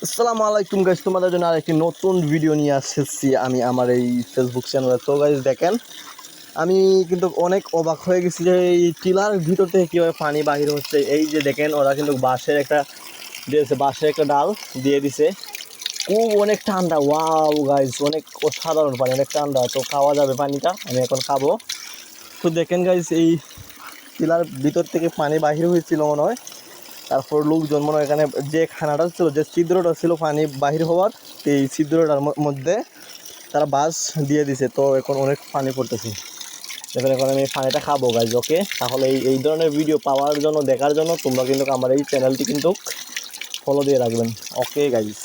আসসালামু আলাইকুম গাইস, তোমাদের জন্য আরেকটি নতুন ভিডিও নিয়ে আসছি আমি আমার এই ফেসবুক চ্যানেলে। তো গাইস দেখেন, আমি কিন্তু অনেক অবাক হয়ে গেছি যে এই টিলার ভিতর থেকে কীভাবে পানি বাহির হচ্ছে। এই যে দেখেন, ওরা কিন্তু বাঁশের একটা ডাল দিয়ে দিছে। খুব অনেক ঠান্ডা, ওয়াও গাইস, অনেক অসাধারণ পানি, অনেক ঠান্ডা। তো খাওয়া যাবে পানিটা, আমি এখন খাবো। তো দেখেন গাইস, এই টিলার ভিতর থেকে পানি বাহির হয়েছিল মনে হয়। তারপর লোকজন মনে হয় এখানে যে খানাটা ছিল, যে ছিদ্রটা ছিল পানি বাহির হওয়ার, এই ছিদ্রটার মধ্যে তারা বাঁশ দিয়ে দিছে। তো এখন অনেক পানি পড়তেছে। দেখুন, এখন আমি পানিটা খাবো গাইজ। ওকে, তাহলে এই ধরনের ভিডিও পাওয়ার জন্য, দেখার জন্য তোমরা কিন্তু আমার এই চ্যানেলটি কিন্তু ফলো দিয়ে রাখবেন। Okay guys.